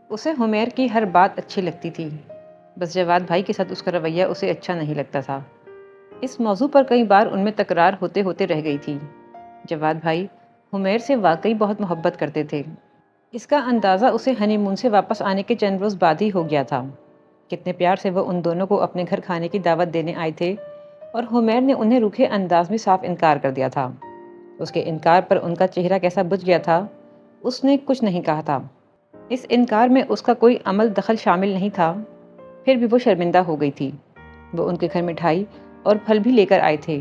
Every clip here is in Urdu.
اسے حمیر کی ہر بات اچھی لگتی تھی، بس جواد بھائی کے ساتھ اس کا رویہ اسے اچھا نہیں لگتا تھا۔ اس موضوع پر کئی بار ان میں تکرار ہوتے ہوتے رہ گئی تھی۔ جواد بھائی حمیر سے واقعی بہت محبت کرتے تھے۔ اس کا اندازہ اسے ہنی مون سے واپس آنے کے چند روز بعد ہی ہو گیا تھا۔ کتنے پیار سے وہ ان دونوں کو اپنے گھر کھانے کی دعوت دینے آئے تھے، اور حمیر نے انہیں روکھے انداز میں صاف انکار کر دیا تھا۔ اس کے انکار پر ان کا چہرہ کیسا بجھ گیا تھا۔ اس نے کچھ نہیں کہا تھا۔ اس انکار میں اس کا کوئی عمل دخل شامل نہیں تھا، پھر بھی وہ شرمندہ ہو گئی تھی۔ وہ ان کے گھر مٹھائی اور پھل بھی لے کر آئے تھے۔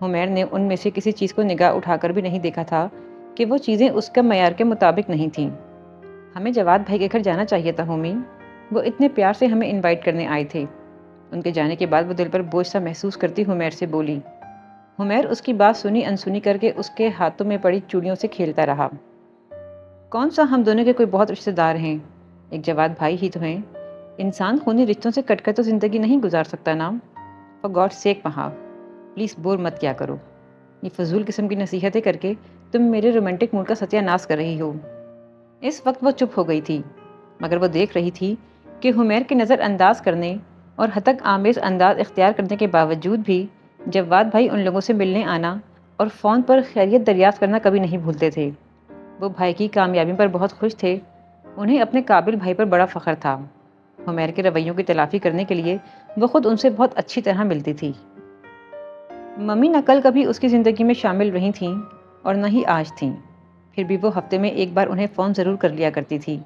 حمیر نے ان میں سے کسی چیز کو نگاہ اٹھا کر بھی نہیں دیکھا تھا کہ وہ چیزیں اس کے معیار کے مطابق نہیں تھیں۔ ہمیں جواد بھائی کے گھر جانا چاہیے تھا ہومی، وہ اتنے پیار سے ہمیں انوائٹ کرنے آئے تھے۔ ان کے جانے کے بعد وہ دل پر بوجھ سا محسوس کرتی حمیر سے بولی۔ حمیر اس کی بات سنی انسنی کر کے اس کے ہاتھوں میں پڑی چوڑیوں سے کھیلتا رہا۔ کون سا ہم دونوں کے کوئی بہت رشتہ دار ہیں، ایک جواد بھائی ہی تو ہیں۔ انسان خونی رشتوں سے کٹ کر تو زندگی نہیں گزار سکتا نا۔ For God sake Maha, please bore مت کیا کرو۔ یہ فضول قسم کی نصیحتیں کر کے تم میرے رومانٹک موڈ کا ستیہ ناش کر رہی ہو۔ اس وقت وہ چپ ہو گئی تھی، مگر وہ دیکھ رہی تھی کہ حمیر کے نظر انداز کرنے اور ہتک آمیز انداز اختیار کرنے کے باوجود بھی جواد بھائی ان لوگوں سے ملنے آنا اور فون پر خیریت دریافت کرنا کبھی نہیں بھولتے تھے۔ وہ بھائی کی کامیابی پر بہت خوش تھے۔ انہیں اپنے قابل بھائی پر بڑا فخر تھا۔ حمیر کے رویوں کی تلافی کرنے کے لیے وہ خود ان سے بہت اچھی طرح ملتی تھی۔ ممی نہ کل کبھی اس کی زندگی میں شامل رہی تھیں اور نہ ہی آج تھیں، پھر بھی وہ ہفتے میں ایک بار انہیں فون ضرور کر لیا کرتی تھی۔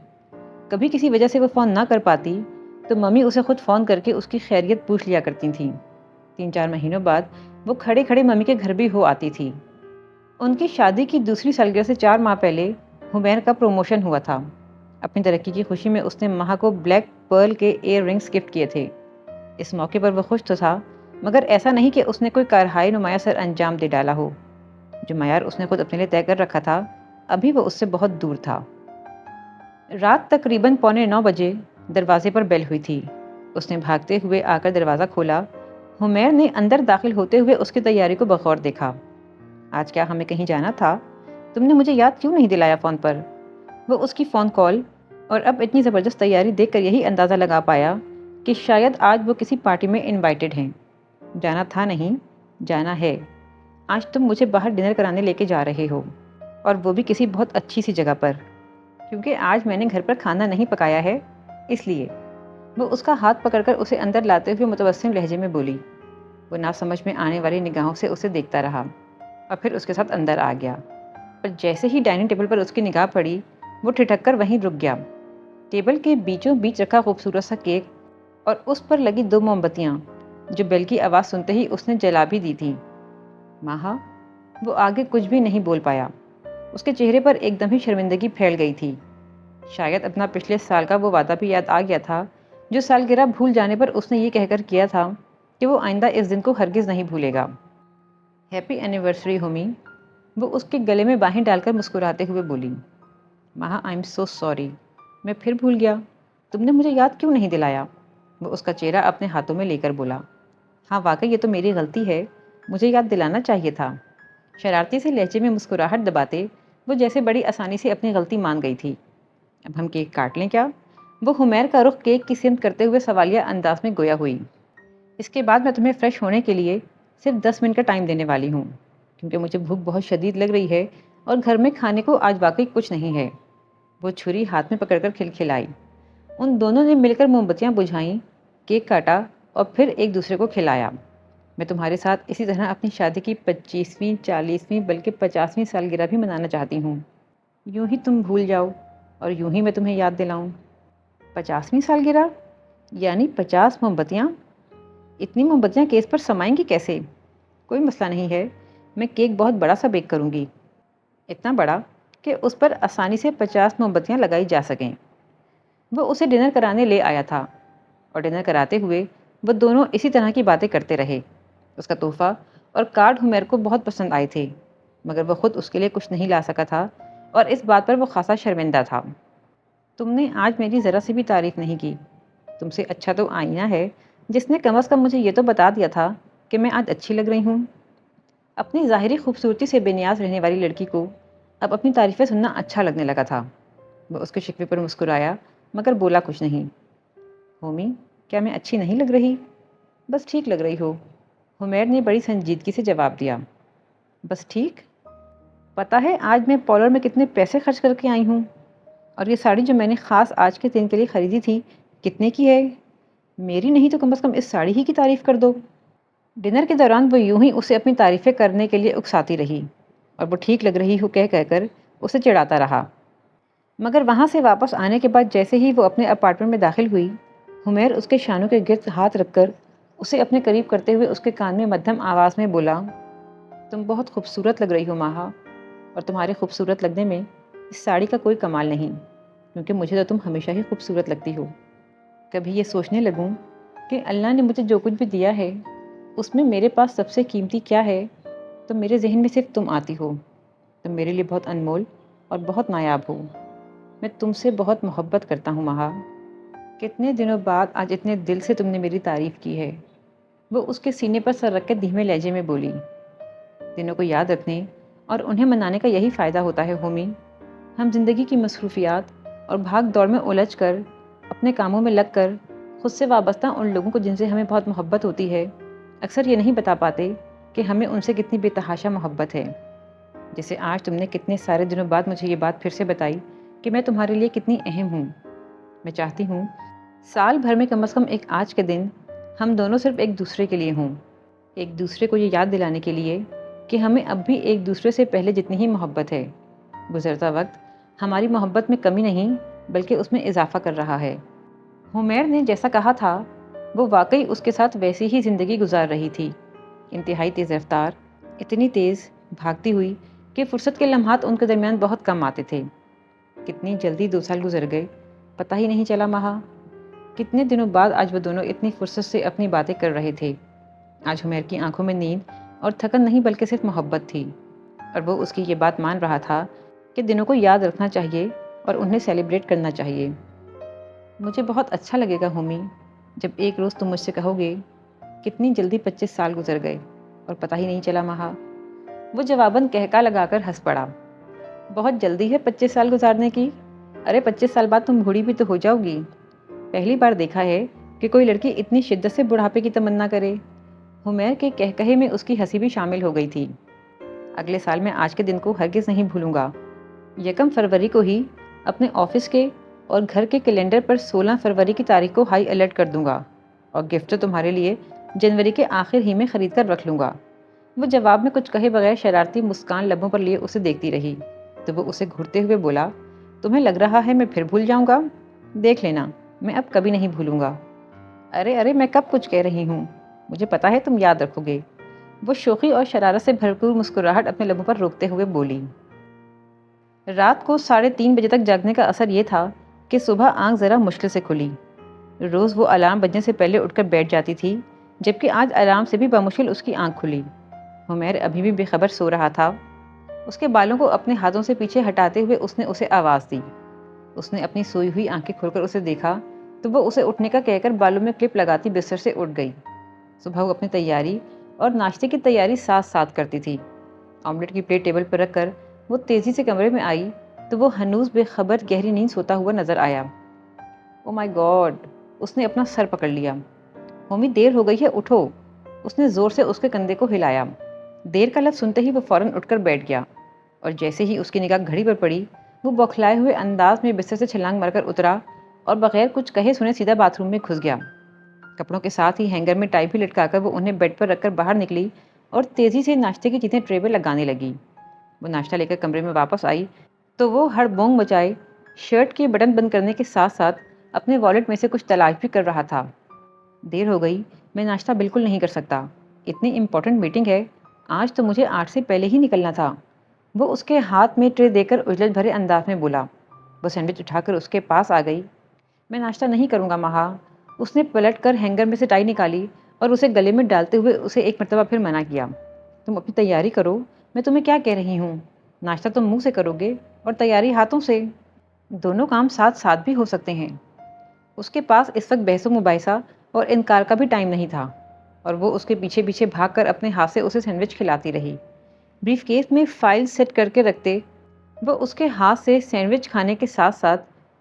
کبھی کسی وجہ سے وہ فون نہ کر پاتی تو ممی اسے خود فون کر کے اس کی خیریت پوچھ لیا کرتی تھیں۔ 3-4 مہینوں بعد وہ کھڑے کھڑے ممی کے گھر بھی ہو آتی تھی۔ ان کی شادی کی دوسری سالگرہ سے 4 ماہ پہلے حمیر کا پروموشن ہوا تھا۔ اپنی ترقی کی خوشی میں اس نے مہا کو بلیک پرل کے ایئر رنگز گفٹ کیے تھے۔ اس موقع پر وہ خوش تو تھا، مگر ایسا نہیں کہ اس نے کوئی کارہائی نمایاں سر انجام دے ڈالا ہو۔ جو معیار اس نے خود اپنے لیے طے کر رکھا تھا، ابھی وہ اس سے بہت دور تھا۔ رات تقریباً 8:45 بجے دروازے پر بیل ہوئی تھی۔ اس نے بھاگتے ہوئے آ کر دروازہ کھولا۔ حمیر نے اندر داخل ہوتے ہوئے اس کی تیاری کو بغور دیکھا۔ آج کیا ہمیں کہیں جانا تھا؟ تم نے مجھے یاد کیوں نہیں دلایا فون پر؟ وہ اس کی فون کال اور اب اتنی زبردست تیاری دیکھ کر یہی اندازہ لگا پایا کہ شاید آج وہ کسی پارٹی میں انوائٹڈ ہیں۔ جانا تھا نہیں، جانا ہے۔ آج تم مجھے باہر ڈنر کرانے لے کے جا رہے ہو، اور وہ بھی کسی بہت اچھی سی جگہ پر، کیونکہ آج میں نے گھر پر کھانا نہیں پکایا ہے، اس لیے۔ وہ اس کا ہاتھ پکڑ کر اسے اندر لاتے ہوئے متبسم لہجے میں بولی۔ وہ ناسمجھ میں آنے والی نگاہوں سے اسے دیکھتا رہا اور پھر اس کے ساتھ اندر آ گیا۔ پر جیسے ہی ڈائننگ ٹیبل پر اس کی نگاہ پڑی، وہ ٹھٹک کر وہیں رک گیا۔ ٹیبل کے بیچوں بیچ رکھا خوبصورت سا کیک اور اس پر لگی 2 موم بتیاں جو بیل کی آواز سنتے ہی اس نے جلا بھی دی تھی۔ ماہا، وہ آگے کچھ بھی نہیں بول پایا۔ اس کے چہرے پر ایک دم ہی شرمندگی پھیل گئی تھی۔ شاید اپنا پچھلے سال کا وہ وعدہ بھی یاد آ گیا تھا، جو سالگرہ بھول جانے پر اس نے یہ کہہ کر کیا تھا کہ وہ آئندہ اس دن کو ہرگز نہیں بھولے گا۔ ہیپی اینیورسری ہومی، وہ اس کے گلے میں باہیں ڈال کر مسکراتے ہوئے بولی۔ Maha, I am so sorry, میں پھر بھول گیا۔ تم نے مجھے یاد کیوں نہیں دلایا؟ وہ اس کا چہرہ اپنے ہاتھوں میں لے کر بولا۔ ہاں واقعی یہ تو میری غلطی ہے، مجھے یاد دلانا چاہیے تھا۔ شرارتی سے لہجے میں مسکراہٹ دباتے وہ جیسے بڑی آسانی سے اپنی غلطی مان گئی تھی۔ اب ہم کیک کاٹ لیں کیا؟ وہ حمیر کا رخ کیک کی سمت کرتے ہوئے سوالیہ انداز میں گویا ہوئی۔ اس کے بعد میں تمہیں فریش ہونے کے لیے صرف 10 منٹ کا ٹائم دینے والی ہوں، کیونکہ مجھے بھوک بہت شدید لگ رہی ہے اور گھر میں کھانے کو آج واقعی کچھ نہیں ہے۔ وہ چھری ہاتھ میں پکڑ کر کھلکھلائی۔ ان دونوں نے مل کر موم بتیاں بجھائیں، کیک کاٹا اور پھر ایک دوسرے کو کھلایا۔ میں تمہارے ساتھ اسی طرح اپنی شادی کی 25ویں، 40ویں بلکہ 50ویں سالگرہ بھی منانا چاہتی ہوں۔ یوں ہی تم بھول جاؤ اور یوں ہی میں تمہیں یاد دلاؤں۔ 50ویں سالگرہ؟ یعنی 50 موم بتیاں؟ اتنی موم بتیاں کیس پر سمائیں گی کیسے؟ کوئی مسئلہ نہیں ہے، میں کیک بہت بڑا سا بیک کروں گی، اتنا بڑا کہ اس پر آسانی سے 50 موم بتیاں لگائی جا سکیں۔ وہ اسے ڈنر کرانے لے آیا تھا اور ڈنر کراتے ہوئے وہ دونوں اسی طرح کی باتیں کرتے رہے۔ اس کا تحفہ اور کارڈ حمیر کو بہت پسند آئے تھے، مگر وہ خود اس کے لیے کچھ نہیں لا سکا تھا اور اس بات پر وہ خاصا شرمندہ تھا۔ تم نے آج میری ذرا سی بھی تعریف نہیں کی۔ تم سے اچھا تو آئینہ ہے، جس نے کم از کم مجھے یہ تو بتا دیا تھا کہ میں آج اچھی لگ رہی ہوں۔ اپنی ظاہری خوبصورتی سے بے نیاز رہنے والی لڑکی کو اب اپنی تعریفیں سننا اچھا لگنے لگا تھا۔ وہ اس کے شکوے پر مسکرایا مگر بولا کچھ نہیں۔ ہومی، کیا میں اچھی نہیں لگ رہی؟ بس ٹھیک لگ رہی ہو، حمیر نے بڑی سنجیدگی سے جواب دیا۔ بس ٹھیک؟ پتہ ہے آج میں پارلر میں کتنے پیسے خرچ کر کے آئی ہوں؟ اور یہ ساڑی جو میں نے خاص آج کے دن کے لیے خریدی تھی کتنے کی ہے؟ میری نہیں تو کم از کم اس ساڑی ہی کی تعریف کر دو۔ ڈنر کے دوران وہ یوں ہی اسے اپنی تعریفیں کرنے کے لیے اکساتی رہی اور وہ ٹھیک لگ رہی ہو کہہ کر اسے چڑھاتا رہا۔ مگر وہاں سے واپس آنے کے بعد جیسے ہی وہ اپنے اپارٹمنٹ میں داخل ہوئی، حمیر اس کے شانوں کے گرد ہاتھ رکھ کر اسے اپنے قریب کرتے ہوئے اس کے کان میں مدھم آواز میں بولا، تم بہت خوبصورت لگ رہی ہو ماہا، اور تمہارے خوبصورت لگنے میں اس ساڑی کا کوئی کمال نہیں، کیونکہ مجھے تو تم ہمیشہ ہی خوبصورت لگتی ہو۔ کبھی یہ سوچنے لگوں کہ اللہ نے مجھے جو کچھ بھی دیا ہے اس میں میرے پاس سب سے قیمتی کیا ہے، تو میرے ذہن میں صرف تم آتی ہو۔ تم میرے لیے بہت انمول اور بہت نایاب ہو۔ میں تم سے بہت محبت کرتا ہوں ماہا۔ کتنے دنوں بعد آج اتنے دل سے تم نے میری تعریف کی ہے۔ وہ اس کے سینے پر سر رکھ کے دھیمے لہجے میں بولی۔ دنوں کو یاد رکھنے اور انہیں منانے کا یہی فائدہ ہوتا ہے ہومی۔ ہم زندگی کی مصروفیات اور بھاگ دوڑ میں الجھ کر، اپنے کاموں میں لگ کر، خود سے وابستہ ان لوگوں کو جن سے ہمیں بہت محبت ہوتی ہے، اکثر یہ نہیں بتا پاتے کہ ہمیں ان سے کتنی بے تحاشا محبت ہے۔ جیسے آج تم نے کتنے سارے دنوں بعد مجھے یہ بات پھر سے بتائی کہ میں تمہارے لیے کتنی اہم ہوں۔ میں چاہتی ہوں سال بھر میں کم از کم ایک آج کے دن ہم دونوں صرف ایک دوسرے کے لیے ہوں، ایک دوسرے کو یہ یاد دلانے کے لیے کہ ہمیں اب بھی ایک دوسرے سے پہلے جتنی ہی محبت ہے۔ گزرتا وقت ہماری محبت میں کمی نہیں بلکہ اس میں اضافہ کر رہا ہے۔ حمیر نے جیسا کہا تھا وہ واقعی اس کے ساتھ ویسی ہی زندگی گزار رہی تھی، انتہائی تیز رفتار، اتنی تیز بھاگتی ہوئی کہ فرصت کے لمحات ان کے درمیان بہت کم آتے تھے۔ کتنی جلدی 2 سال گزر گئے، پتہ ہی نہیں چلا ماہا۔ کتنے دنوں بعد آج وہ دونوں اتنی فرصت سے اپنی باتیں کر رہے تھے۔ آج حمیر کی آنکھوں میں نیند اور تھکن نہیں بلکہ صرف محبت تھی، اور وہ اس کی یہ بات مان رہا تھا کہ دنوں کو یاد رکھنا چاہیے اور انہیں سیلیبریٹ کرنا چاہیے۔ مجھے بہت اچھا لگے گا ہومی جب ایک روز تم مجھ سے کہو گے، کتنی جلدی 25 سال گزر گئے اور پتہ ہی نہیں چلا ماہا۔ وہ جواباً کہکا لگا کر ہنس پڑا۔ بہت جلدی ہے 25 سال گزارنے کی؟ ارے 25 سال بعد تم بوڑھی بھی تو ہو جاؤ گی۔ پہلی بار دیکھا ہے کہ کوئی لڑکی اتنی شدت سے بڑھاپے کی تمنا کرے۔ حمیر کے کہے میں اس کی ہنسی بھی شامل ہو گئی تھی۔ اگلے سال میں آج کے دن کو ہرگز نہیں بھولوں گا۔ 1 فروری کو ہی اپنے آفس کے اور گھر کے کیلنڈر پر 16 فروری کی تاریخ کو ہائی الرٹ کر دوں گا، اور گفٹ تو تمہارے لیے جنوری کے آخر ہی میں خرید کر رکھ لوں گا۔ وہ جواب میں کچھ کہے بغیر شرارتی مسکان لبوں پر لیے اسے دیکھتی رہی تو وہ اسے گھورتے ہوئے بولا، تمہیں لگ رہا ہے میں پھر بھول جاؤں گا؟ دیکھ لینا، میں اب کبھی نہیں بھولوں گا۔ ارے میں کب کچھ کہہ رہی ہوں، مجھے پتا ہے تم یاد رکھو گے۔ وہ شوخی اور شرارت سے بھرپور مسکراہٹ اپنے لبوں پر روکتے ہوئے بولی۔ رات کو 3:30 بجے تک جاگنے کا اثر یہ تھا کہ صبح آنکھ ذرا مشکل سے کھلی۔ روز وہ الارم بجنے سے پہلے اٹھ کر بیٹھ جاتی تھی، جبکہ آج الارم سے بھی بمشکل اس کی آنکھ کھلی۔ حمیر ابھی بھی بے خبر سو رہا تھا۔ اس کے بالوں کو اپنے ہاتھوں سے پیچھے ہٹاتے ہوئے اس نے اسے آواز دی۔ اس نے اپنی سوئی ہوئی آنکھیں کھول کر اسے دیکھا تو وہ اسے اٹھنے کا کہہ کر بالوں میں کلپ لگاتی بستر سے اٹھ گئی۔ صبح وہ اپنی تیاری اور ناشتے کی تیاری ساتھ ساتھ کرتی تھی۔ آملیٹ کی پلیٹ ٹیبل پر رکھ کر وہ تیزی سے کمرے میں آئی تو وہ ہنوز بے خبر گہری نیند سوتا ہوا نظر آیا۔ او مائی گاڈ! اس نے اپنا سر پکڑ لیا۔ ہومی دیر ہو گئی ہے، اٹھو! اس نے زور سے اس کے کندھے کو ہلایا۔ دیر کا لفظ سنتے ہی وہ فوراً اٹھ کر بیٹھ گیا، اور جیسے ہی اس کی نگاہ گھڑی پر پڑی وہ بوکھلائے ہوئے انداز میں بستر سے چھلانگ مار کر اترا اور بغیر کچھ کہے سنے سیدھا باتھ روم میں گھس گیا۔ کپڑوں کے ساتھ ہی ہینگر میں ٹائی بھی لٹکا کر وہ انہیں بیڈ پر رکھ کر باہر نکلی اور تیزی سے ناشتے کی چیزیں ٹرے میں لگانے لگی۔ وہ ناشتہ لے کر کمرے میں واپس آئی تو وہ ہڑ بونگ مچائے شرٹ کے بٹن بند کرنے کے ساتھ ساتھ اپنے والیٹ میں سے کچھ تلاش بھی کر رہا تھا۔ دیر ہو گئی، میں ناشتہ بالکل نہیں کر سکتا، اتنی امپورٹنٹ میٹنگ ہے، آج تو مجھے 8 سے پہلے ہی نکلنا تھا۔ وہ اس کے ہاتھ میں ٹرے دے کر اجلت بھرے انداز میں بولا۔ وہ سینڈوچ اٹھا کر اس کے پاس آ گئی۔ میں ناشتہ نہیں کروں گا ماہا۔ اس نے پلٹ کر ہینگر میں سے ٹائی نکالی اور اسے گلے میں ڈالتے ہوئے اسے ایک مرتبہ پھر منع کیا۔ تم اپنی تیاری کرو، میں تمہیں کیا کہہ رہی ہوں، ناشتہ تم منہ سے کرو گے اور تیاری ہاتھوں سے، دونوں کام ساتھ ساتھ بھی ہو سکتے ہیں۔ اس کے پاس اس وقت بحث و مباحثہ اور انکار کا بھی ٹائم نہیں تھا، اور وہ اس کے پیچھے پیچھے بھاگ کر اپنے ہاتھ سے اسے سینڈوچ کھلاتی رہی۔ بریف کیس میں فائل سیٹ کر کے رکھتے وہ اس کے ہاتھ سے سینڈوچ کھانے کے ساتھ ساتھ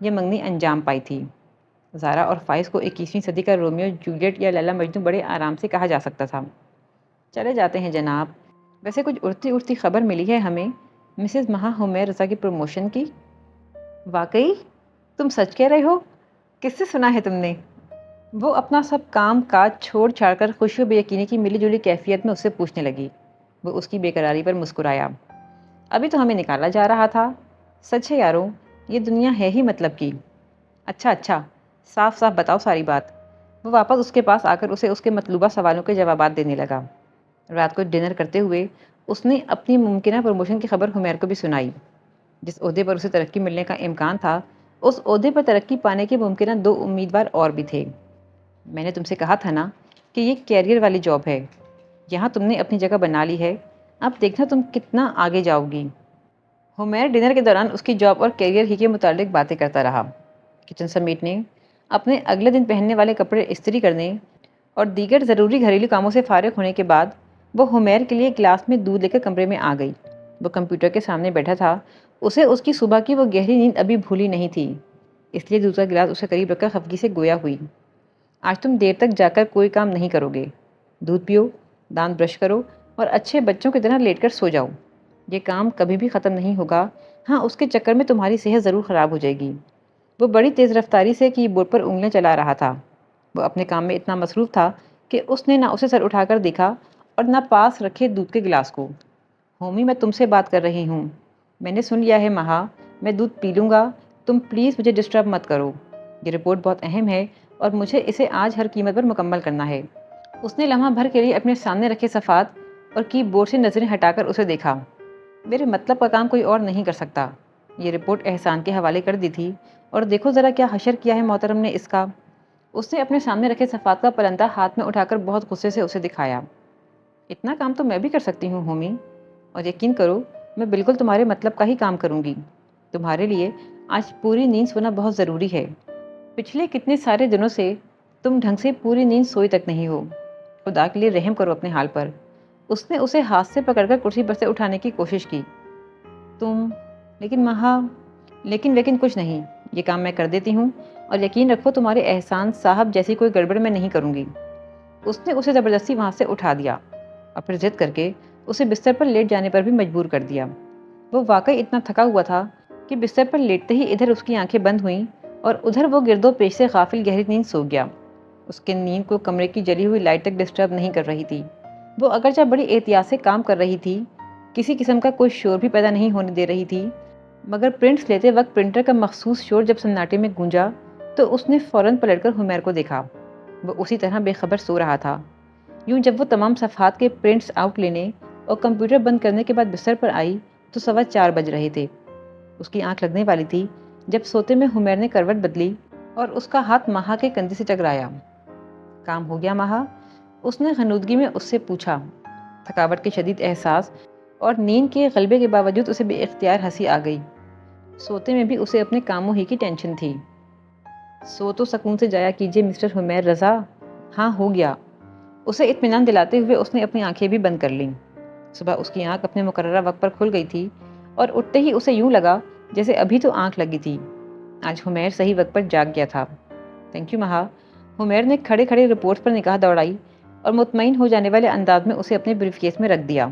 یہ منگنی انجام پائی تھی۔ زارا اور فائز کو 21ویں صدی کا رومیو جولیٹ یا لیلا مجنو بڑے آرام سے کہا جا سکتا تھا۔ چلے جاتے ہیں جناب۔ ویسے کچھ اڑتی خبر ملی ہے ہمیں مسز مہا حمیر رضا کی پروموشن کی۔ واقعی؟ تم سچ کہہ رہے ہو؟ کس سے سنا ہے تم نے؟ وہ اپنا سب کام کاج چھوڑ چھاڑ کر خوشی و بے یقینی کی ملی جلی کیفیت میں اس سے پوچھنے لگی۔ وہ اس کی بے قراری پر مسکرایا۔ ابھی تو ہمیں نکالا جا رہا تھا۔ سچ ہے یاروں، یہ دنیا ہے ہی مطلب کی۔ اچھا، صاف صاف بتاؤ ساری بات۔ وہ واپس اس کے پاس آ کر اسے اس کے مطلوبہ سوالوں کے جوابات دینے لگا۔ رات کو ڈنر کرتے ہوئے اس نے اپنی ممکنہ پروموشن کی خبر حمیر کو بھی سنائی۔ جس عہدے پر اسے ترقی ملنے کا امکان تھا، اس عہدے پر ترقی پانے کے ممکنہ 2 امیدوار اور بھی تھے۔ میں نے تم سے کہا تھا نا کہ یہ کیریئر والی جاب ہے۔ یہاں تم نے اپنی جگہ بنا لی ہے، اب دیکھنا تم کتنا آگے جاؤ گی۔ حمیر ڈنر کے دوران اس کی جاب اور کیریئر ہی کے متعلق باتیں کرتا رہا۔ کچن سمیٹنے، اپنے اگلے دن پہننے والے کپڑے استری کرنے اور دیگر ضروری گھریلو کاموں سے فارغ ہونے کے بعد وہ حمیر کے لیے گلاس میں دودھ لے کر کمرے میں آ گئی۔ وہ کمپیوٹر کے سامنے بیٹھا تھا۔ اسے اس کی صبح کی وہ گہری نیند ابھی بھولی نہیں تھی، اس لیے دوسرا گلاس اسے قریب رکھ کر خفگی سے گویا ہوئی۔ آج تم دیر تک جا کر کوئی کام نہیں کرو گے۔ دودھ پیو، دانت برش کرو اور اچھے بچوں کی طرح لیٹ کر سو جاؤ۔ یہ کام کبھی بھی ختم نہیں ہوگا۔ ہاں، اس کے چکر میں تمہاری صحت ضرور خراب ہو جائے گی۔ وہ بڑی تیز رفتاری سے کی بورڈ پر انگلیاں چلا رہا تھا۔ وہ اپنے کام میں اتنا مصروف تھا کہ اس نے نہ اسے سر اٹھا کر دیکھا اور نہ پاس رکھے دودھ کے گلاس کو۔ ہومی، میں تم سے بات کر رہی ہوں۔ میں نے سن لیا ہے مہا، میں دودھ پی لوں گا، تم پلیز مجھے ڈسٹرب مت کرو۔ یہ رپورٹ بہت اہم ہے اور مجھے اسے آج ہر قیمت پر مکمل کرنا ہے۔ اس نے لمحہ بھر کے لیے اپنے سامنے رکھے صفحات اور کی بورڈ سے نظریں ہٹا کر اسے دیکھا۔ میرے مطلب کا کام کوئی اور نہیں کر سکتا۔ یہ رپورٹ احسان کے حوالے کر دی تھی اور دیکھو ذرا کیا حشر کیا ہے محترم نے اس کا۔ اس نے اپنے سامنے رکھے صفحات کا پلندہ ہاتھ میں اٹھا کر بہت غصے سے اسے دکھایا۔ اتنا کام تو میں بھی کر سکتی ہوں ہومی، اور یقین کرو میں بالکل تمہارے مطلب کا ہی کام کروں گی۔ تمہارے لیے آج پوری نیند سونا بہت ضروری ہے۔ پچھلے کتنے سارے دنوں سے تم ڈھنگ سے پوری نیند سوئی تک نہیں ہو۔ خدا کے لیے رحم کرو اپنے حال پر۔ اس نے اسے ہاتھ سے پکڑ کر کرسی پر سے اٹھانے کی کوشش کی۔ لیکن مہا، لیکن کچھ نہیں، یہ کام میں کر دیتی ہوں اور یقین رکھو تمہارے احسان صاحب جیسی کوئی گڑبڑ میں نہیں کروں گی۔ اس نے اسے زبردستی وہاں سے اٹھا دیا اور پھر ضد کر کے اسے بستر پر لیٹ جانے پر بھی مجبور کر دیا۔ وہ واقعی اتنا تھکا ہوا تھا کہ بستر پر لیٹتے ہی ادھر اس کی آنکھیں بند ہوئیں اور ادھر وہ گرد و پیش سے غافل گہری نیند سو گیا۔ اس کے نیند کو کمرے کی جلی ہوئی لائٹ تک ڈسٹرب نہیں کر رہی تھی۔ وہ اگرچہ بڑی احتیاط سے کام کر رہی تھی، کسی قسم کا کوئی شور بھی پیدا نہیں ہونے دے رہی تھی، مگر پرنٹس لیتے وقت پرنٹر کا مخصوص شور جب سناٹے میں گونجا تو اس نے فوراً پلٹ کر حمیر کو دیکھا۔ وہ اسی طرح بے خبر سو رہا تھا۔ یوں جب وہ تمام صفحات کے پرنٹس آؤٹ لینے اور کمپیوٹر بند کرنے کے بعد بستر پر آئی تو 4:15 بج رہے تھے۔ اس کی آنکھ لگنے والی تھی جب سوتے میں حمیر نے کروٹ بدلی اور اس کا ہاتھ مہا کے کندھے سے ٹکرایا۔ کام ہو گیا مہا؟ اس نے غنودگی میں اس سے پوچھا۔ تھکاوٹ کے شدید احساس اور نیند کے غلبے کے باوجود اسے بے اختیار ہنسی آ گئی۔ سوتے میں بھی اسے اپنے کاموں ہی کی ٹینشن تھی۔ سو تو سکون سے جایا کیجیے مسٹر حمیر رضا۔ ہاں، ہو گیا۔ اسے اطمینان دلاتے ہوئے اس نے اپنی آنکھیں بھی بند کر لیں۔ صبح اس کی آنکھ اپنے مقررہ وقت پر کھل گئی تھی اور اٹھتے ہی اسے یوں لگا جیسے ابھی تو آنکھ لگی تھی۔ آج حمیر صحیح وقت پر جاگ گیا تھا۔ تھینک یو مہا۔ حمیر نے کھڑے کھڑے رپورٹ پر نگاہ دوڑائی اور مطمئن ہو جانے والے انداز میں اسے اپنے بریف کیس میں رکھ دیا۔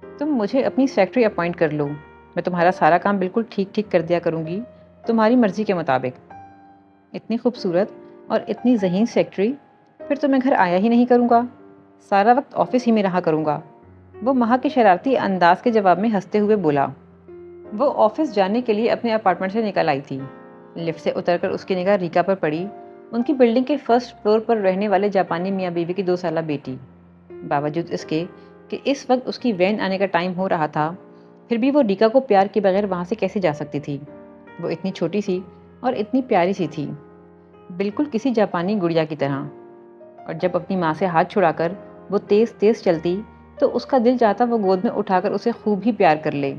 تم مجھے اپنی سیکرٹری اپوائنٹ کر لو، میں تمہارا سارا کام بالکل ٹھیک کر دیا کروں گی، تمہاری مرضی کے مطابق۔ اتنی خوبصورت اور اتنی ذہین سیکرٹری، پھر تو میں گھر آیا ہی نہیں کروں گا، سارا وقت آفس ہی میں رہا کروں گا۔ وہ مہا کے شرارتی انداز کے جواب میں ہنستے ہوئے بولا۔ وہ آفس جانے کے لیے اپنے اپارٹمنٹ سے نکل آئی تھی۔ لفٹ سے اتر کر اس کی نگاہ ریکا پر پڑی، ان کی بلڈنگ کے فرسٹ فلور پر رہنے والے جاپانی میاں بیوی کی 2 سالہ بیٹی۔ باوجود اس کے کہ اس وقت اس کی وین آنے کا ٹائم ہو رہا تھا، پھر بھی وہ ریکا کو پیار کے بغیر وہاں سے کیسے جا سکتی تھی؟ وہ اتنی چھوٹی سی اور اتنی پیاری سی تھی، بالکل کسی جاپانی گڑیا کی طرح، اور جب اپنی ماں سے ہاتھ چھڑا کر وہ تیز تیز چلتی تو اس کا دل چاہتا وہ گود میں اٹھا کر اسے خوب ہی پیار کر لے۔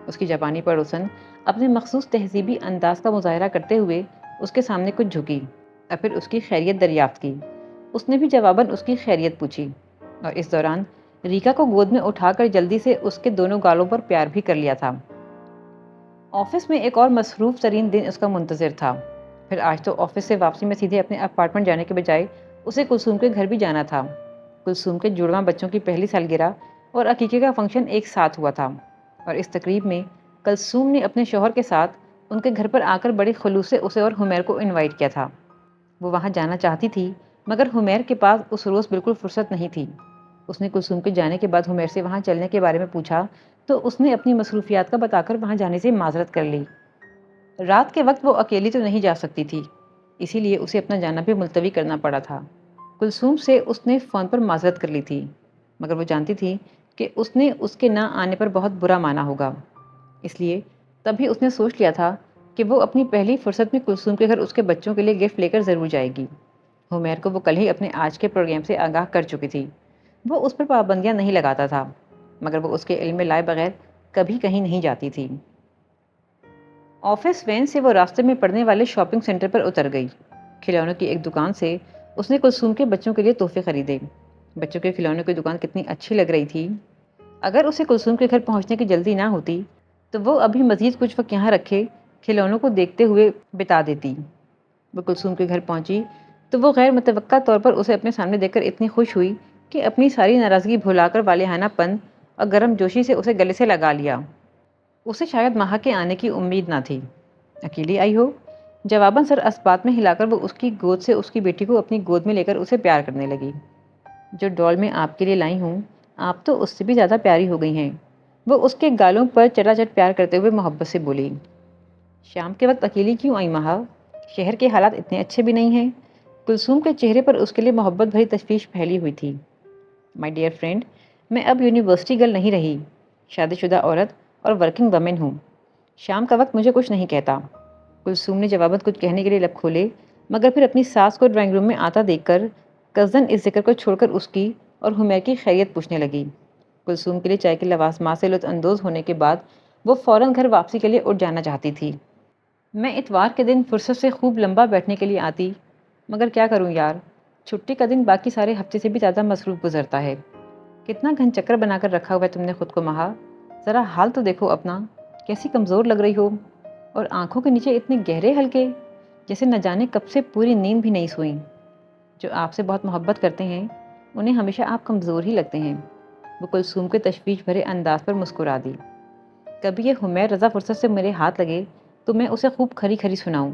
اس کی جاپانی پڑوسن اپنے مخصوص تہذیبی انداز کا مظاہرہ کرتے ہوئے اس کے سامنے کچھ جھکی اور پھر اس کی خیریت دریافت کی۔ اس نے بھی جواباً اس کی خیریت پوچھی اور اس دوران ریکا کو گود میں اٹھا کر جلدی سے اس کے دونوں گالوں پر پیار بھی کر لیا تھا۔ آفس میں ایک اور مصروف ترین دن اس کا منتظر تھا۔ پھر آج تو آفس سے واپسی میں سیدھے اپنے اپارٹمنٹ جانے کے بجائے اسے کلثوم کے گھر بھی جانا تھا۔ کلثوم کے جڑواں بچوں کی پہلی سالگرہ اور عقیقے کا فنکشن ایک ساتھ ہوا تھا، اور اس تقریب میں کلثوم نے اپنے شوہر کے ساتھ ان کے گھر پر آ کر بڑے خلوص سے اسے اور حمیر کو انوائٹ کیا تھا۔ وہ وہاں جانا چاہتی تھی، مگر حمیر کے پاس اس روز بالکل فرصت نہیں تھی۔ اس نے کلثوم کے جانے کے بعد حمیر سے وہاں چلنے کے بارے میں پوچھا تو اس نے اپنی مصروفیات کا بتا کر وہاں جانے سے معذرت کر لی۔ رات کے وقت وہ اکیلی تو نہیں جا سکتی تھی، اسی لیے اسے اپنا جانا بھی ملتوی کرنا پڑا تھا۔ کلثوم سے اس نے فون پر معذرت کر لی تھی، مگر وہ جانتی تھی کہ اس نے اس کے نہ آنے پر بہت برا مانا ہوگا، اس لیے تبھی اس نے سوچ لیا تھا کہ وہ اپنی پہلی فرصت میں کلثوم کے گھر اس کے بچوں کے لیے گفٹ لے کر ضرور جائے گی۔ حمیر کو وہ کل ہی اپنے آج کے پروگرام سے آگاہ کر چکی تھی۔ وہ اس پر پابندیاں نہیں لگاتا تھا، مگر وہ اس کے علم میں لائے بغیر کبھی کہیں نہیں جاتی تھی۔ آفس وین سے وہ راستے میں پڑنے والے شاپنگ سینٹر پر اتر گئی۔ کھلونوں کی ایک دکان سے اس نے کلثوم کے بچوں کے لیے تحفے خریدے۔ بچوں کے کھلونوں کی دکان کتنی اچھی لگ رہی تھی۔ اگر اسے کلثوم کے گھر پہنچنے کی جلدی نہ ہوتی تو وہ ابھی مزید کچھ وقت یہاں رکھے کھلونوں کو دیکھتے ہوئے بتا دیتی۔ وہ کلثوم کے گھر پہنچی تو وہ غیر متوقع طور پر اسے اپنے سامنے دیکھ کر اتنی خوش ہوئی کہ اپنی ساری ناراضگی بھلا کر والہانہ پن اور گرم جوشی سے اسے گلے سے لگا لیا۔ اسے شاید مہا کے آنے کی امید نہ تھی۔ اکیلی آئی ہو؟ جواباً سر اسبات میں ہلا کر وہ اس کی گود سے اس کی بیٹی کو اپنی گود میں لے کر اسے پیار کرنے لگی۔ جو ڈول میں آپ کے لیے لائی ہوں، آپ تو اس سے بھی زیادہ پیاری ہو گئی ہیں، وہ اس کے گالوں پر چٹا چٹ پیار کرتے ہوئے محبت سے بولی۔ شام کے وقت اکیلی کیوں آئی مہا؟ شہر کے حالات اتنے اچھے بھی نہیں ہیں۔ کلثوم کے چہرے پر اس کے لیے محبت بھری تشویش پھیلی ہوئی تھی۔ مائی ڈیئر فرینڈ، میں اب یونیورسٹی گرل نہیں رہی، شادی شدہ عورت اور ورکنگ ویمن ہوں۔ شام کا وقت مجھے کچھ نہیں کہتا۔ کلثوم نے جواباً کچھ کہنے کے لیے لب کھولے، مگر پھر اپنی ساس کو ڈرائنگ روم میں آتا دیکھ کر کزن اس ذکر کو چھوڑ کر اس کی اور حمیر کی خیریت پوچھنے لگی۔ کلثوم کے لیے چائے کے لوازمات سے لطف اندوز ہونے کے بعد وہ فوراً گھر واپسی کے لیے اٹھ جانا چاہتی تھی۔ میں اتوار کے دن فرصت سے خوب لمبا بیٹھنے کے لیے آتی، مگر کیا کروں یار، چھٹی کا دن باقی سارے ہفتے سے بھی زیادہ مصروف گزرتا ہے۔ کتنا گھن چکر بنا کر رکھا ہوا ہے تم نے خود کو مہا، ذرا حال تو دیکھو اپنا، کیسی کمزور لگ رہی ہو، اور آنکھوں کے نیچے اتنے گہرے ہلکے، جیسے نہ جانے کب سے پوری نیند بھی نہیں سوئی۔ جو آپ سے بہت محبت کرتے ہیں انہیں ہمیشہ آپ کمزور ہی لگتے ہیں۔ وہ کلثوم کے تشویش بھرے انداز پر مسکرا دی۔ کبھی یہ حمیر رضا فرصت سے میرے ہاتھ لگے تو میں اسے خوب کھری کھری سناؤں۔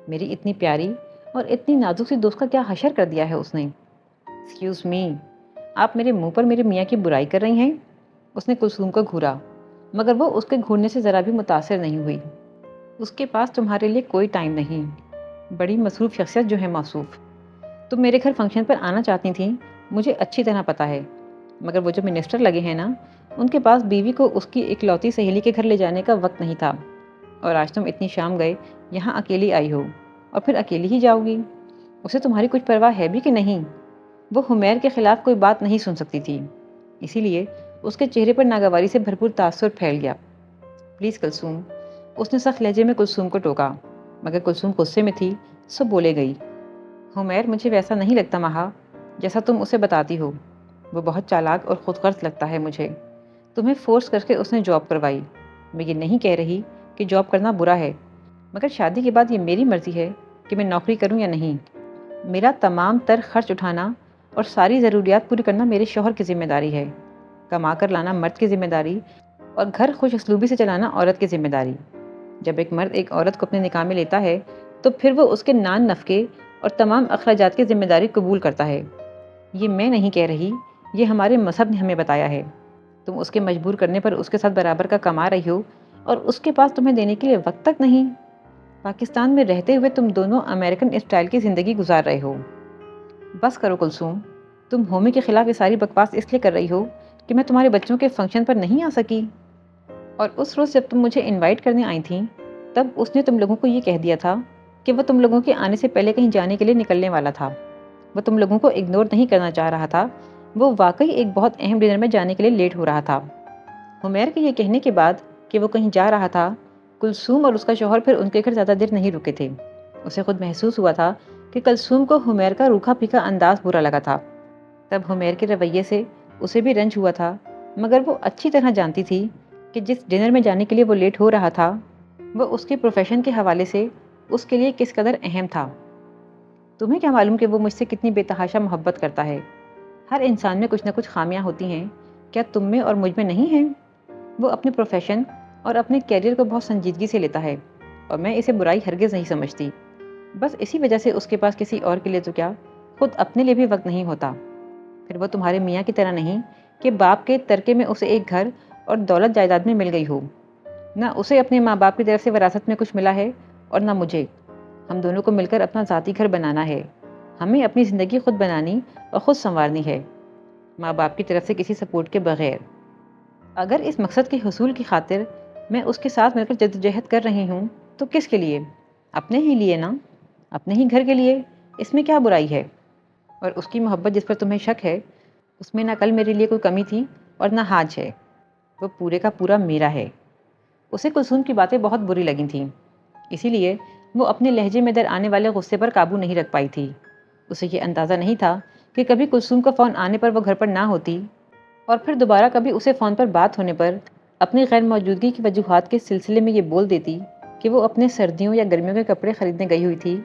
میری اتنی پیاری اور اتنی نازک سی دوست کا کیا حشر کر دیا ہے اس نے۔ ایکسکیوز می، آپ میرے منہ پر میرے میاں کی برائی کر رہی ہیں؟ اس نے کلثوم کو گھورا، مگر وہ اس کے گھورنے سے ذرا بھی متاثر نہیں ہوئی۔ اس کے پاس تمہارے لیے کوئی ٹائم نہیں، بڑی مصروف شخصیت جو ہے موصوف۔ تم میرے گھر فنکشن پر آنا چاہتی تھیں، مجھے اچھی طرح پتہ ہے، مگر وہ جو منسٹر لگے ہیں نا، ان کے پاس بیوی کو اس کی اکلوتی سہیلی کے گھر لے جانے کا وقت نہیں تھا، اور آج تم اتنی شام گئے یہاں اکیلی آئی ہو، اور پھر اکیلی ہی جاؤ گی۔ اسے تمہاری کچھ پرواہ ہے بھی کہ نہیں؟ وہ حمیر کے خلاف کوئی بات نہیں سن سکتی تھی، اسی لیے اس کے چہرے پر ناگواری سے بھرپور تاثر پھیل گیا۔ پلیز کلثوم، اس نے سخت لہجے میں کلثوم کو ٹوکا، مگر کلثوم غصے میں تھی سو بولے گئی۔ حمیر مجھے ویسا نہیں لگتا مہا جیسا تم اسے بتاتی ہو، وہ بہت چالاک اور خود غرض لگتا ہے مجھے۔ تمہیں فورس کر کے اس نے جاب کروائی۔ میں یہ نہیں کہہ رہی کہ جاب کرنا برا ہے، مگر شادی کے بعد یہ میری مرضی ہے کہ میں نوکری کروں یا نہیں۔ میرا تمام تر خرچ اٹھانا اور ساری ضروریات پوری کرنا میرے شوہر کی ذمہ داری ہے، کما کر لانا مرد کی ذمہ داری، اور گھر خوش اسلوبی سے چلانا عورت کی ذمہ داری۔ جب ایک مرد ایک عورت کو اپنے نکاح میں لیتا ہے تو پھر وہ اس کے نان نفقے اور تمام اخراجات کی ذمہ داری قبول کرتا ہے۔ یہ میں نہیں کہہ رہی، یہ ہمارے مذہب نے ہمیں بتایا ہے۔ تم اس کے مجبور کرنے پر اس کے ساتھ برابر کا کما رہی ہو، اور اس کے پاس تمہیں دینے کے لیے وقت تک نہیں۔ پاکستان میں رہتے ہوئے تم دونوں امریکن اسٹائل کی زندگی گزار رہے ہو۔ بس کرو کلثوم، تم ہومی کے خلاف یہ ساری بکواس اس لیے کر رہی ہو کہ میں تمہارے بچوں کے فنکشن پر نہیں آ سکی، اور اس روز جب تم مجھے انوائٹ کرنے آئی تھیں تب اس نے تم لوگوں کو یہ کہہ دیا تھا کہ وہ تم لوگوں کے آنے سے پہلے کہیں جانے کے لیے نکلنے والا تھا۔ وہ تم لوگوں کو اگنور نہیں کرنا چاہ رہا تھا، وہ واقعی ایک بہت اہم ڈنر میں جانے کے لیے لیٹ ہو رہا تھا۔ حمیر کے یہ کہنے کے بعد کہ وہ کہیں جا رہا تھا، کلثوم اور اس کا شوہر پھر ان کے گھر زیادہ دیر نہیں رکے تھے۔ اسے خود محسوس ہوا تھا کہ کلثوم کو حمیر کا روکھا پھیکا انداز برا لگا تھا۔ تب حمیر کے رویے سے اسے بھی رنج ہوا تھا، مگر وہ اچھی طرح جانتی تھی کہ جس ڈنر میں جانے کے لیے وہ لیٹ ہو رہا تھا وہ اس کے پروفیشن کے حوالے سے اس کے لیے کس قدر اہم تھا۔ تمہیں کیا معلوم کہ وہ مجھ سے کتنی بے تحاشا محبت کرتا ہے؟ ہر انسان میں کچھ نہ کچھ خامیاں ہوتی ہیں، کیا تم میں اور مجھ میں نہیں ہیں؟ وہ اپنے پروفیشن اور اپنے کیریئر کو بہت سنجیدگی سے لیتا ہے اور میں اسے برائی ہرگز نہیں سمجھتی۔ بس اسی وجہ سے اس کے پاس کسی اور کے لیے تو کیا، خود اپنے لیے بھی وقت نہیں ہوتا۔ پھر وہ تمہارے میاں کی طرح نہیں کہ باپ کے ترکے میں اسے ایک گھر اور دولت جائیداد میں مل گئی ہو۔ نہ اسے اپنے ماں باپ کی طرف سے وراثت میں کچھ ملا ہے اور نہ مجھے۔ ہم دونوں کو مل کر اپنا ذاتی گھر بنانا ہے۔ ہمیں اپنی زندگی خود بنانی اور خود سنوارنی ہے، ماں باپ کی طرف سے کسی سپورٹ کے بغیر۔ اگر اس مقصد کے حصول کی خاطر میں اس کے ساتھ مل کر جدوجہد کر رہی ہوں تو کس کے لیے؟ اپنے ہی لیے نا، اپنے ہی گھر کے لیے۔ اس میں کیا برائی ہے؟ اور اس کی محبت جس پر تمہیں شک ہے، اس میں نہ کل میرے لیے کوئی کمی تھی اور نہ آج ہے۔ وہ پورے کا پورا میرا ہے۔ اسے کلثوم کی باتیں بہت بری لگی تھیں، اسی لیے وہ اپنے لہجے میں در آنے والے غصے پر قابو نہیں رکھ پائی تھی۔ اسے یہ اندازہ نہیں تھا کہ کبھی کلثوم کا فون آنے پر وہ گھر پر نہ ہوتی اور پھر دوبارہ کبھی اسے فون پر بات ہونے پر اپنی غیر موجودگی کی وجوہات کے سلسلے میں یہ بول دیتی کہ وہ اپنے سردیوں یا گرمیوں کے کپڑے خریدنے گئی ہوئی تھی،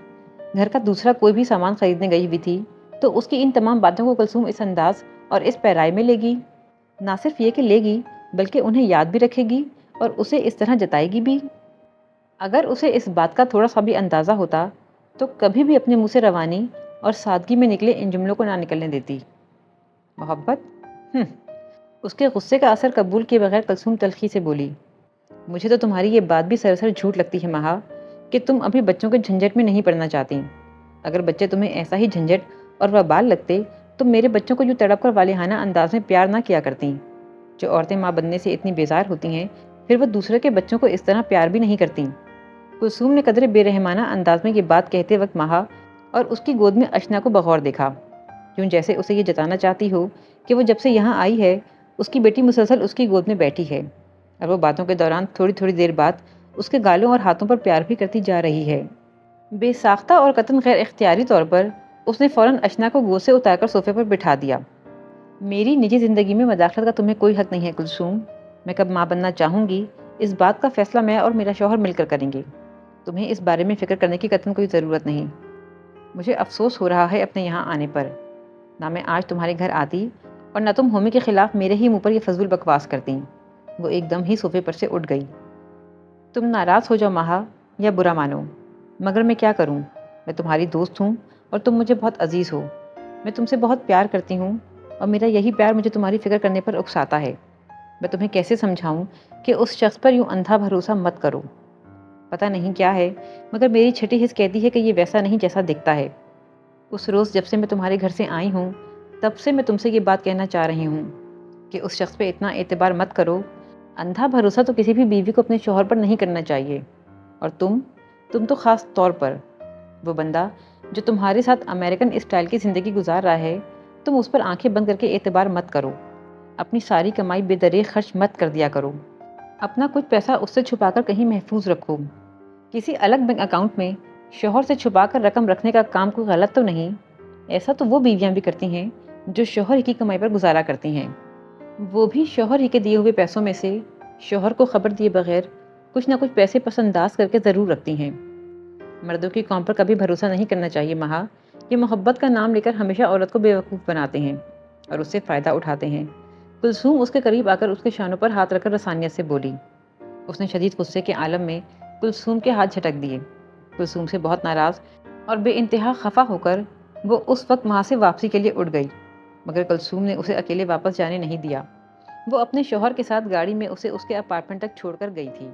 گھر کا دوسرا کوئی بھی سامان خریدنے گئی ہوئی تھی، تو اس کی ان تمام باتوں کو کلثوم اس انداز اور اس پیرائی میں لے گی۔ نہ صرف یہ کہ لے گی بلکہ انہیں یاد بھی رکھے گی اور اسے اس طرح جتائے گی بھی۔ اگر اسے اس بات کا تھوڑا سا بھی اندازہ ہوتا تو کبھی بھی اپنے منہ سے روانی اور سادگی میں نکلے ان جملوں کو نہ نکلنے دیتی۔ محبت؟ اس کے غصے کا اثر قبول کیے بغیر کلثوم تلخی سے بولی، مجھے تو تمہاری یہ بات بھی سراسر جھوٹ لگتی ہے مہا، کہ تم ابھی بچوں کے جھنجٹ میں نہیں پڑنا چاہتی۔ اگر بچے تمہیں ایسا ہی جھنجٹ اور وبال لگتے تو میرے بچوں کو یوں تڑپ کر والہانہ انداز میں پیار نہ کیا کرتی۔ جو عورتیں ماں بننے سے اتنی بیزار ہوتی ہیں، پھر وہ دوسرے کے بچوں کو اس طرح پیار بھی نہیں کرتی۔ کلثوم نے قدرے بے رحمانہ انداز میں یہ بات کہتے وقت مہا اور اس کی گود میں اشنا کو بغور دیکھا، یوں جیسے اسے یہ جتانا چاہتی ہو کہ وہ جب سے یہاں آئی ہے اس کی بیٹی مسلسل اس کی گود میں بیٹھی ہے اور وہ باتوں کے دوران تھوڑی تھوڑی دیر بعد اس کے گالوں اور ہاتھوں پر پیار بھی کرتی جا رہی ہے۔ بے ساختہ اور قطعاً غیر اختیاری طور پر اس نے فوراً اشنا کو گود سے اتار کر صوفے پر بٹھا دیا۔ میری نجی زندگی میں مداخلت کا تمہیں کوئی حق نہیں ہے کلثوم۔ میں کب ماں بننا چاہوں گی اس بات کا فیصلہ میں اور میرا شوہر مل کر کریں گے۔ تمہیں اس بارے میں فکر کرنے کی قطعاً کوئی ضرورت نہیں۔ مجھے افسوس ہو رہا ہے اپنے یہاں آنے پر، نہ میں آج تمہارے گھر آتی اور نہ تم ہومی کے خلاف میرے ہی منہ پر یہ فضول بکواس کرتی۔ وہ ایک دم ہی صوفے پر سے اٹھ گئی۔ تم ناراض ہو جاؤ مہا یا برا مانو، مگر میں کیا کروں؟ میں تمہاری دوست ہوں اور تم مجھے بہت عزیز ہو۔ میں تم سے بہت پیار کرتی ہوں اور میرا یہی پیار مجھے تمہاری فکر کرنے پر اکساتا ہے۔ میں تمہیں کیسے سمجھاؤں کہ اس شخص پر یوں اندھا بھروسہ مت کرو۔ پتہ نہیں کیا ہے مگر میری چھٹی حس کہتی ہے کہ یہ ویسا نہیں جیسا دکھتا ہے۔ اس روز جب سے میں تمہارے گھر سے آئی ہوں تب سے میں تم سے یہ بات کہنا چاہ رہی ہوں کہ اس شخص پہ اتنا اعتبار مت کرو۔ اندھا بھروسہ تو کسی بھی بیوی کو اپنے شوہر پر نہیں کرنا چاہیے، اور تم تو خاص طور پر۔ وہ بندہ جو تمہارے ساتھ امریکن اسٹائل کی زندگی گزار رہا ہے، تم اس پر آنکھیں بند کر کے اعتبار مت کرو۔ اپنی ساری کمائی بے دریغ خرچ مت کر دیا کرو۔ اپنا کچھ پیسہ اس سے چھپا کر کہیں محفوظ رکھو۔ کسی الگ بینک اکاؤنٹ میں شوہر سے چھپا کر رقم رکھنے کا کام کوئی غلط تو نہیں؟ ایسا تو وہ بیویاں بھی کرتی ہیں جو شوہر ہی کی کمائی پر گزارا کرتی ہیں۔ وہ بھی شوہر ہی کے دیے ہوئے پیسوں میں سے شوہر کو خبر دیے بغیر کچھ نہ کچھ پیسے پس انداز کر کے ضرور رکھتی ہیں۔ مردوں کی قوم پر کبھی بھروسہ نہیں کرنا چاہیے مہا، یہ محبت کا نام لے کر ہمیشہ عورت کو بے وقوف بناتے ہیں اور اس سے فائدہ اٹھاتے ہیں۔ کلثوم اس کے قریب آ کر اس کے شانوں پر ہاتھ رکھ کر رسانیت سے بولی۔ اس نے شدید غصے کے عالم میں کلثوم کے ہاتھ جھٹک دیے۔ کلثوم سے بہت ناراض اور بے انتہا خفا ہو کر وہ اس وقت وہاں سے واپسی کے لیے اٹھ گئی، مگر کلثوم نے اسے اکیلے واپس جانے نہیں دیا۔ وہ اپنے شوہر کے ساتھ گاڑی میں اسے اس کے اپارٹمنٹ تک چھوڑ کر گئی تھی۔